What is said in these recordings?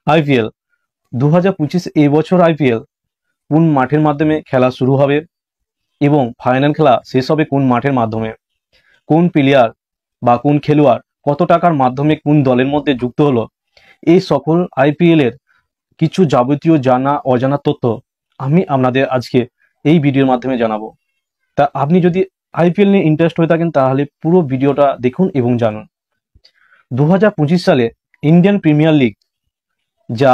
IPL 2025 এই বছর IPL কোন মাঠের মাধ্যমে খেলা শুরু হবে এবং ফাইনাল খেলা শেষ হবে কোন মাঠের মাধ্যমে, কোন প্লেয়ার বা কোন খেলোয়াড় কত টাকার মাধ্যমে কোন দলের মধ্যে যুক্ত হলো, এই সকল আইপিএল এর কিছু যাবতীয় জানা অজানা তথ্য আমি আপনাদের আজকে এই ভিডিওর মাধ্যমে জানাবো। তা আপনি যদি আইপিএল নিয়ে ইন্টারেস্ট হয়ে থাকেন তাহলে পুরো ভিডিওটা দেখুন এবং জানুন। 2025 সালে ইন্ডিয়ান প্রিমিয়ার লিগ, যা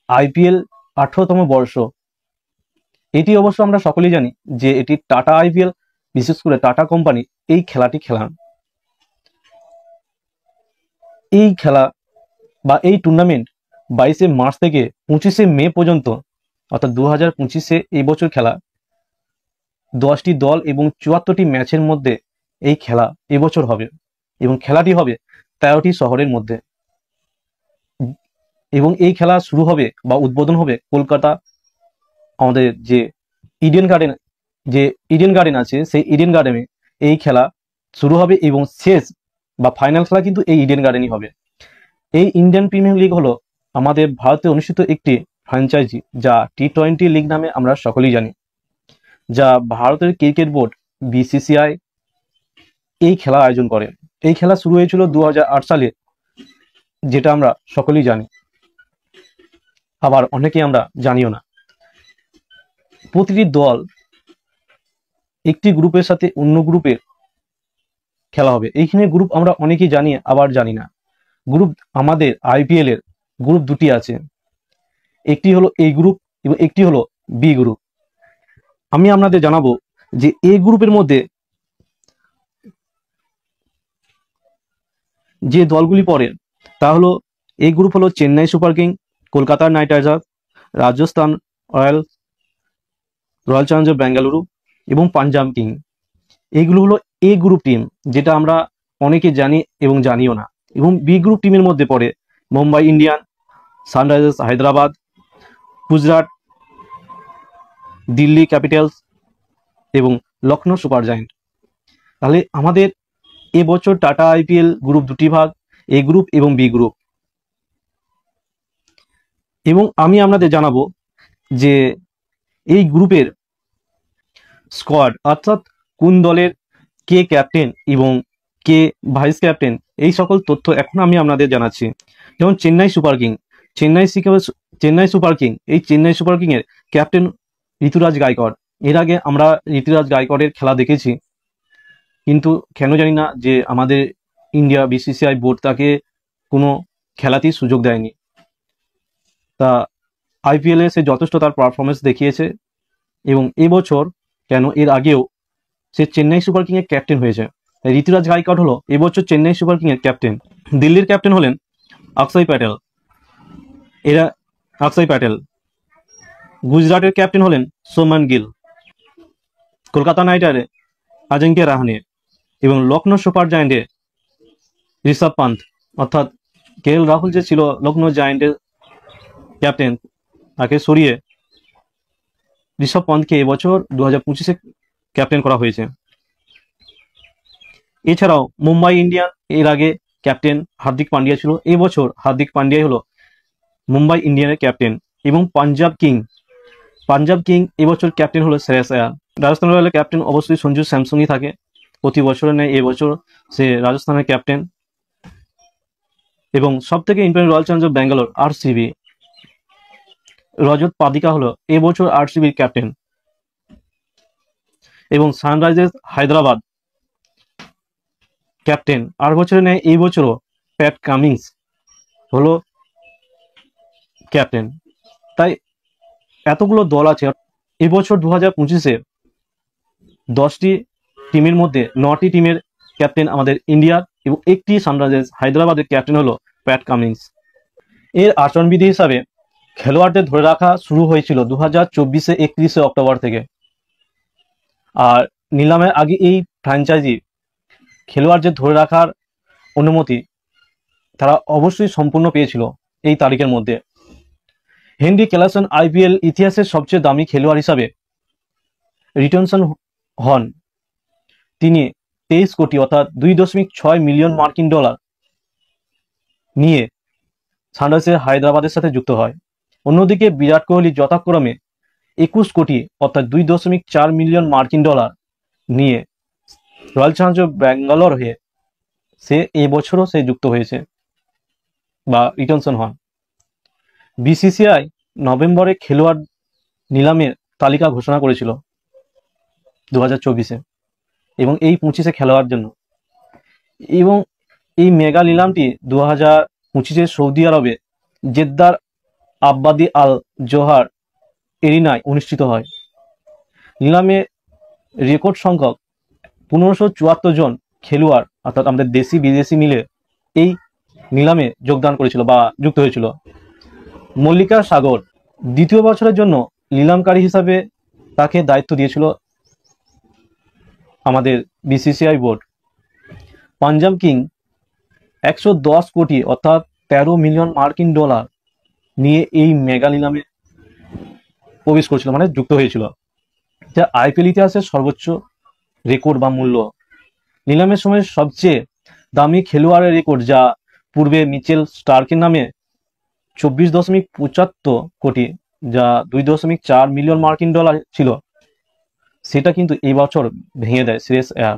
আইপিএল 18তম বর্ষ, এটি অবশ্য আমরা সকলেই জানি যে এটি টাটা আইপিএল, বিশেষ করে টাটা কোম্পানি এই খেলাটি খেলান। এই খেলা বা এই টুর্নামেন্ট 22শে মার্চ থেকে 25শে মে পর্যন্ত, অর্থাৎ 2025-এ এই বছর খেলা। 10টি দল এবং 74টি ম্যাচের মধ্যে এই খেলা এবছর হবে এবং খেলাটি হবে 13টি শহরের মধ্যে। এবং এই খেলা শুরু হবে বা উদ্বোধন হবে কলকাতা, আমাদের যে ইডেন গার্ডেন আছে সেই ইডেন গার্ডেনে এই খেলা শুরু হবে এবং শেষ বা ফাইনাল খেলা কিন্তু এই ইডেন গার্ডেনই হবে। এই ইন্ডিয়ান প্রিমিয়ার লিগ হলো আমাদের ভারতে অনুষ্ঠিত একটি ফ্র্যাঞ্চাইজি, যা টি-20 লিগ নামে আমরা সকলেই জানি, যা ভারতের ক্রিকেট বোর্ড বিসিসিআই এই খেলা আয়োজন করে। এই খেলা শুরু হয়েছিল 2008 সালে, যেটা আমরা সকলেই জানি, আবার অনেকেই আমরা জানিও না। প্রতিটি দল একটি গ্রুপের সাথে অন্য গ্রুপের খেলা হবে। এইখানে গ্রুপ আমরা অনেকেই জানি আবার জানি না। গ্রুপ আমাদের আইপিএল এর গ্রুপ দুটি আছে, একটি হলো এ গ্রুপ এবং একটি হলো বি গ্রুপ। আমি আপনাদের জানাবো যে এ গ্রুপের মধ্যে যে দলগুলি পড়ে তা হলো, এই গ্রুপ হলো Chennai super king, Kolkata night Riders, Rajasthan royal Challengers Bengaluru এবং পাঞ্জাব কিং। এইগুলো হলো এ গ্রুপ টিম, যেটা আমরা অনেকে জানি এবং জানিও না। এবং বি গ্রুপ টিমের মধ্যে পড়ে Mumbai Indian, Sunrisers Hyderabad, Gujarat, Delhi Capitals এবং লখনৌ সুপার জায়ান্ট। তাহলে আমাদের এবছর টাটা আইপিএল গ্রুপ দুটি ভাগ, এ গ্রুপ এবং বি গ্রুপ। এবং আমি আপনাদের জানাবো যে এই গ্রুপের স্কোয়াড, অর্থাৎ কোন দলের কে ক্যাপ্টেন এবং কে ভাইস ক্যাপ্টেন, এই সকল তথ্য এখন আমি আপনাদের জানাচ্ছি। যেমন Chennai super king, Chennai super king এর ক্যাপ্টেন ঋতুরাজ গায়কোয়াড়। এর আগে আমরা ঋতুরাজ গায়কোয়াড়ের খেলা দেখেছি, কিন্তু কেন জানি না যে আমাদের ইন্ডিয়া বিসিসিআই বোর্ড তাকে কোনো খেলাতেই সুযোগ দেয়নি। তা আইপিএল এ সে যথেষ্ট তার পারফরমেন্স দেখিয়েছে এবং এবছর কেন এর আগেও সে চেন্নাই সুপার কিং এর ক্যাপ্টেন হয়েছে। ঋতুরাজ গায়কোয়াড় হলো এবছর চেন্নাই সুপার কিং এর ক্যাপ্টেন। দিল্লির ক্যাপ্টেন হলেন অক্ষয় প্যাটেল। গুজরাটের ক্যাপ্টেন হলেন শুভমান গিল, কলকাতা নাইট রাইডার্সে অজিঙ্ক্য রাহানে এবং লখনৌ সুপার জায়ান্টে ঋষভ পান্ত, অর্থাৎ কেএল রাহুল যে ছিল লখনৌ জায়ান্টের ক্যাপ্টেন, তাকে সরিয়ে ঋষভ পান্তকে এবছর 2025-এ ক্যাপ্টেন করা হয়েছে। এছাড়াও মুম্বাই ইন্ডিয়ান, এর আগে ক্যাপ্টেন হার্দিক পান্ডিয়া ছিল, এবছর হার্দিক পান্ডিয়াই হলো মুম্বাই ইন্ডিয়ানের ক্যাপ্টেন। এবং পাঞ্জাব কিং এবছর ক্যাপ্টেন হলো শ্রেয়াস আয়ার। রাজস্থান রয়্যালের ক্যাপ্টেন অবশ্যই সঞ্জু স্যামসনই থাকে, প্রতি বছরের ন্যায় এবছর সে রাজস্থানের ক্যাপ্টেন। এবং সব থেকে important royal challengers Bangalore RCB, Rajat পাদিকা হলো এবছর আরসিবির ক্যাপ্টেন। এবং সানরাইজার্স হায়দ্রাবাদ ক্যাপ্টেন 8 বছরের ন্যায় এই বছরও প্যাট কামিন্স হলো ক্যাপ্টেন। তাই এতগুলো দল আছে এবছর 2025-এ। 10টি টিমের মধ্যে 9টি টিমের ক্যাপ্টেন আমাদের ইন্ডিয়ার এবং একটি সানরাইজার্স হায়দ্রাবাদের ক্যাপ্টেন হলো প্যাট কামিন্স। এর আচরণবিধি হিসাবে খেলোয়াড়দের ধরে রাখা শুরু হয়েছিল 2024-এ 31শে অক্টোবর থেকে। আর নিলামের আগে এই ফ্র্যাঞ্চাইজি খেলোয়াড়দের ধরে রাখার অনুমতি তারা অবশ্যই সম্পূর্ণ পেয়েছিল এই তারিখের মধ্যে। হেনরি ক্লাসন আইপিএল ইতিহাসের সবচেয়ে দামি খেলোয়াড় হিসাবে রিটেনশন হন। তিনি 23 কোটি অর্থাৎ $2.6 মিলিয়ন নিয়ে সানরাইজার্স হায়দ্রাবাদের সাথে যুক্ত হয়। অন্যদিকে বিরাট কোহলি যথাক্রমে 21 কোটি অর্থাৎ 2.4 মিলিয়ন মার্কিন ডলার নিয়ে রয়্যাল চ্যালেঞ্জার্স ব্যাঙ্গালোর হয়ে সে এবছরও সে যুক্ত হয়েছে বা রিটেনশন হন। বিসিসিআই নভেম্বরে খেলোয়াড় নিলামের তালিকা ঘোষণা করেছিল 2024-এ এবং এই 25-এ খেলোয়াড়ের জন্য, এবং এই মেগা নিলামটি 2025-এ সৌদি আরবে জেদ্দার আব্বাদি আল জোহার এরিনায় অনুষ্ঠিত হয়। নিলামে রেকর্ড সংখ্যক 1574 জন খেলোয়াড় অর্থাৎ আমাদের দেশি বিদেশি মিলে এই নিলামে যোগদান করেছিল বা যুক্ত হয়েছিল। মল্লিকা সাগর দ্বিতীয় বছরের জন্য নিলামকারী হিসাবে তাকে দায়িত্ব দিয়েছিল আমাদের বিসিসিআই বোর্ড। পাঞ্জাব কিং 110 কোটি অর্থাৎ 13 মিলিয়ন মার্কিন ডলার নিয়ে এই মেগা নিলামে প্রবেশ করেছিল, মানে যুক্ত হয়েছিল, যা আইপিএল ইতিহাসের সর্বোচ্চ রেকর্ড বা মূল্য। নিলামের সময় সবচেয়ে দামি খেলোয়াড়ের রেকর্ড, যা পূর্বে মিচেল স্টার্কের নামে 24.75 কোটি, যা 2.4 মিলিয়ন মার্কিন ডলার ছিল, সেটা কিন্তু এই বছর ভেঙে দেয় শ্রেয়স আয়ার,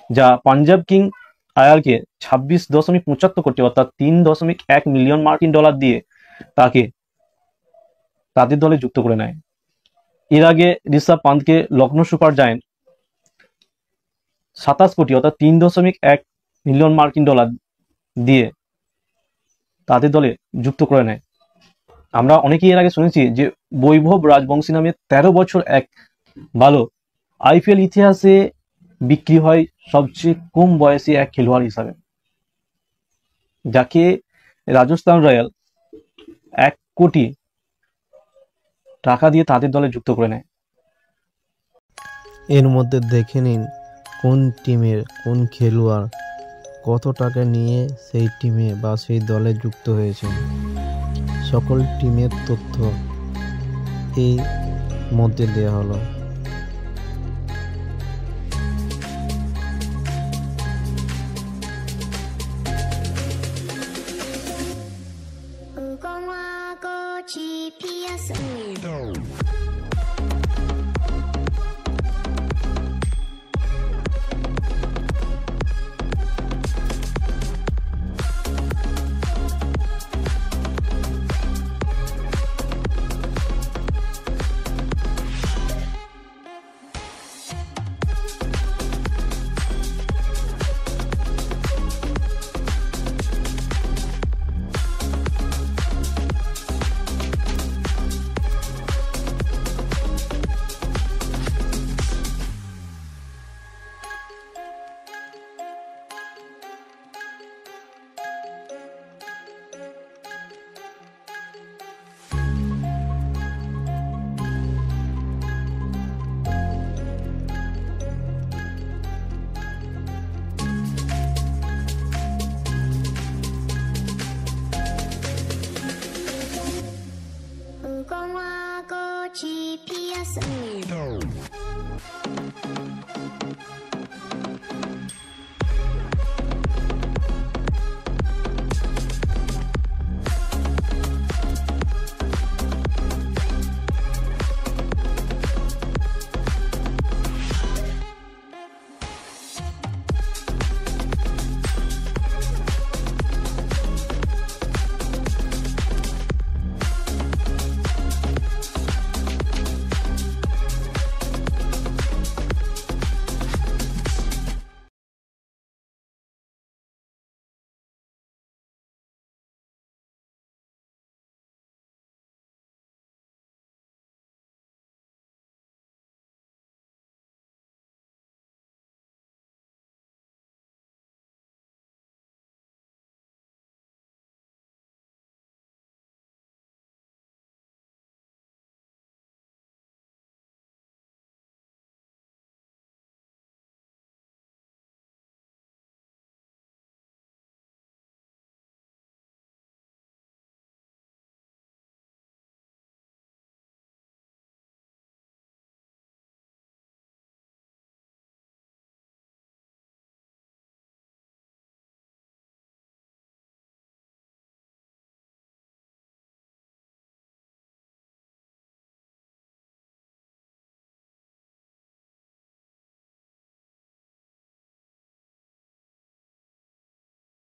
যা পাঞ্জাব কিং আয়ারকে 26.75 কোটি অর্থাৎ 3.1 মিলিয়ন মার্কিন ডলার দিয়ে তাকে তাদের দলে যুক্ত করে নেয়। এর আগে ঋষভ পান্তকে লখনৌ সুপার জায়ান্ট 27 কোটি অর্থাৎ 3.1 মিলিয়ন মার্কিন ডলার দিয়ে তাদের দলে যুক্ত করে নেয়। আমরা অনেকেই এর আগে শুনেছি যে বৈভব রাজবংশী নামে 13 বছর এক বালক আইপিএল ইতিহাসে বিক্রি হয় সবচেয়ে কম বয়সী এক খেলোয়াড় হিসাবে, যাকে রাজস্থান রয়্যাল 1 কোটি টাকা দিয়ে তাদের দলে যুক্ত করে নেয়। এর মধ্যে দেখে নিন কোন টিমের কোন খেলোয়াড় কত টাকা নিয়ে সেই টিমে বা সেই দলে যুক্ত হয়েছে। সকল টিমের তথ্য এই মধ্যে দেওয়া হলো। GPS